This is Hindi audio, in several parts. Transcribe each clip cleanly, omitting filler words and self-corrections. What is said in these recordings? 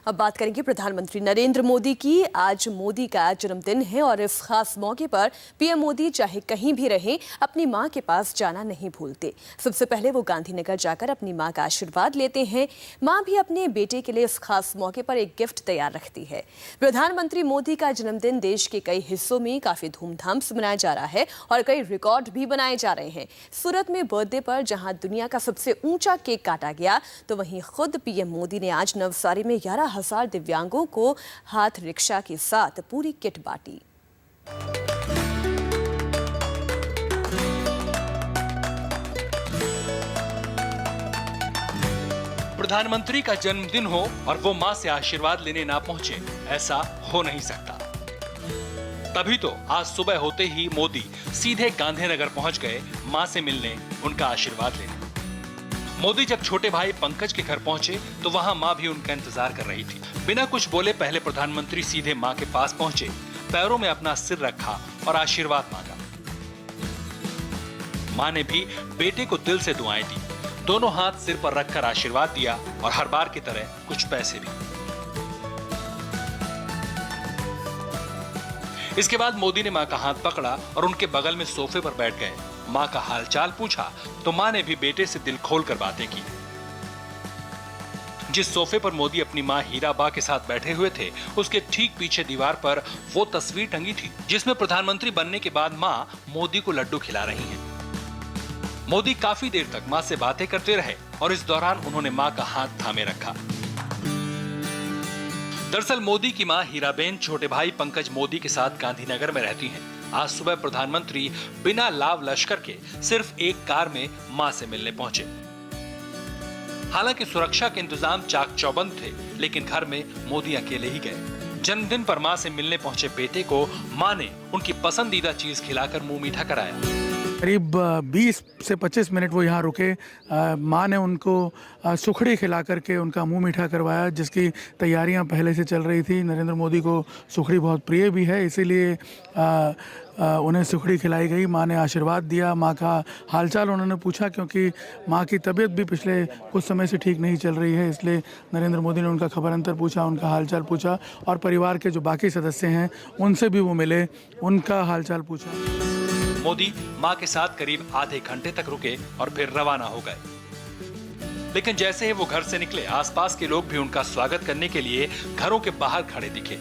अब बात करेंगे प्रधानमंत्री नरेंद्र मोदी की। आज मोदी का जन्मदिन है और इस खास मौके पर पीएम मोदी चाहे कहीं भी रहें, अपनी मां के पास जाना नहीं भूलते। सबसे पहले वो गांधीनगर जाकर अपनी मां का आशीर्वाद लेते हैं। मां भी अपने बेटे के लिए इस खास मौके पर एक गिफ्ट तैयार रखती है। प्रधानमंत्री मोदी का जन्मदिन देश के कई हिस्सों में काफी धूमधाम से मनाया जा रहा है और कई रिकॉर्ड भी बनाए जा रहे हैं। सूरत में बर्थडे पर जहां दुनिया का सबसे ऊंचा केक काटा गया, तो वहीं खुद पीएम मोदी ने आज नवसारी में 11,000 दिव्यांगों को हाथ रिक्शा के साथ पूरी किट बांटी। प्रधानमंत्री का जन्मदिन हो और वो मां से आशीर्वाद लेने ना पहुंचे, ऐसा हो नहीं सकता। तभी तो आज सुबह होते ही मोदी सीधे गांधीनगर पहुंच गए मां से मिलने, उनका आशीर्वाद लेने। मोदी जब छोटे भाई पंकज के घर पहुंचे तो वहां मां भी उनका इंतजार कर रही थी। बिना कुछ बोले पहले प्रधानमंत्री सीधे मां के पास पहुंचे, पैरों में अपना सिर रखा और आशीर्वाद मांगा। मां ने भी बेटे को दिल से दुआएं दी, दोनों हाथ सिर पर रखकर आशीर्वाद दिया और हर बार की तरह कुछ पैसे भी। इसके बाद मोदी ने मां का हाथ पकड़ा और उनके बगल में सोफे पर बैठ गए। मां का हालचाल पूछा तो मां ने भी बेटे से दिल खोलकर बातें की। जिस सोफे पर मोदी अपनी मां हीराबा के साथ बैठे हुए थे, उसके ठीक पीछे दीवार पर वो तस्वीर टंगी थी जिसमें प्रधानमंत्री बनने के बाद मां मोदी को लड्डू खिला रही हैं। मोदी काफी देर तक मां से बातें करते रहे और इस दौरान उन्होंने मां का हाथ थामे रखा। दरअसल मोदी की मां हीराबेन छोटे भाई पंकज मोदी के साथ गांधीनगर में रहती हैं। आज सुबह प्रधानमंत्री बिना लाव लश्कर के सिर्फ एक कार में मां से मिलने पहुंचे। हालांकि सुरक्षा के इंतजाम चाक चौबंद थे, लेकिन घर में मोदी अकेले ही गए। जन्मदिन पर मां से मिलने पहुंचे बेटे को मां ने उनकी पसंदीदा चीज खिलाकर मुंह मीठा कराया। करीब 20 से 25 मिनट वो यहाँ रुके। माँ ने उनको सुखड़ी खिला करके उनका मुंह मीठा करवाया, जिसकी तैयारियां पहले से चल रही थी। नरेंद्र मोदी को सुखड़ी बहुत प्रिय भी है, इसीलिए उन्हें सुखड़ी खिलाई गई। माँ ने आशीर्वाद दिया, माँ का हालचाल उन्होंने पूछा, क्योंकि माँ की तबीयत भी पिछले कुछ समय से ठीक नहीं चल रही है, इसलिए नरेंद्र मोदी ने उनका खबर अंतर पूछा, उनका हालचाल पूछा और परिवार के जो बाकी सदस्य हैं उनसे भी वो मिले, उनका हालचाल पूछा। मोदी मां के साथ करीब आधे घंटे तक रुके और फिर रवाना हो गए। लेकिन जैसे ही वो घर से निकले, आसपास के लोग भी उनका स्वागत करने के लिए घरों के बाहर खड़े दिखे।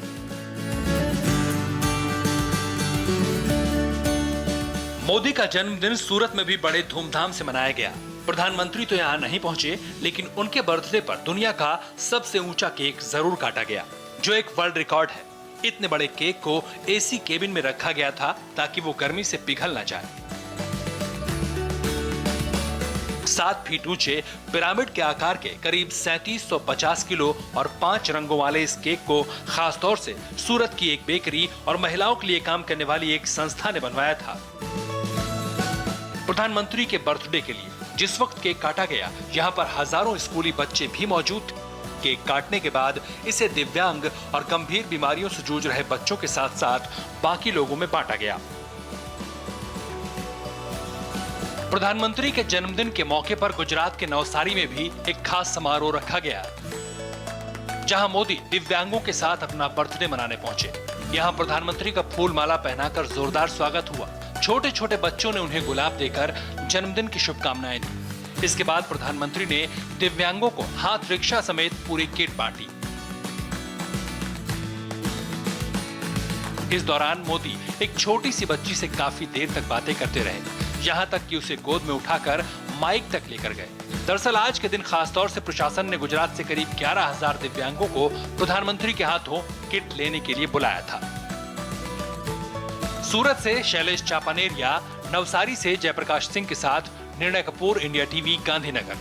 मोदी का जन्मदिन सूरत में भी बड़े धूमधाम से मनाया गया। प्रधानमंत्री तो यहाँ नहीं पहुंचे, लेकिन उनके बर्थडे पर दुनिया का सबसे ऊंचा केक जरूर काटा गया, जो एक वर्ल्ड रिकॉर्ड है। इतने बड़े केक को एसी केबिन में रखा गया था ताकि वो गर्मी से पिघल ना जाए। 7 फीट ऊंचे पिरामिड के आकार के करीब 3750 किलो और 5 रंगों वाले इस केक को खास तौर से सूरत की एक बेकरी और महिलाओं के लिए काम करने वाली एक संस्था ने बनवाया था। प्रधानमंत्री के बर्थडे के लिए जिस वक्त केक काटा गया, यहाँ पर हजारों स्कूली बच्चे भी मौजूद थे। केक काटने के बाद इसे दिव्यांग और गंभीर बीमारियों से जूझ रहे बच्चों के साथ साथ बाकी लोगों में बांटा गया। प्रधानमंत्री के जन्मदिन के मौके पर गुजरात के नवसारी में भी एक खास समारोह रखा गया, जहां मोदी दिव्यांगों के साथ अपना बर्थडे मनाने पहुंचे। यहां प्रधानमंत्री का फूल माला पहनाकर जोरदार स्वागत हुआ। छोटे छोटे बच्चों ने उन्हें गुलाब देकर जन्मदिन की शुभकामनाएं दी। इसके बाद प्रधानमंत्री ने दिव्यांगों को हाथ रिक्शा समेत पूरी किट बांटी। इस दौरान मोदी एक छोटी सी बच्ची से काफी देर तक बातें करते रहे, यहां तक कि उसे गोद में उठाकर माइक तक लेकर गए। दरअसल आज के दिन खासतौर से प्रशासन ने गुजरात से करीब 11,000 दिव्यांगों को प्रधानमंत्री के हाथों किट लेने के लिए बुलाया था। सूरत से शैलेश चापानेरिया, नवसारी से जयप्रकाश सिंह के साथ निर्णय कपूर, इंडिया टीवी, गांधीनगर।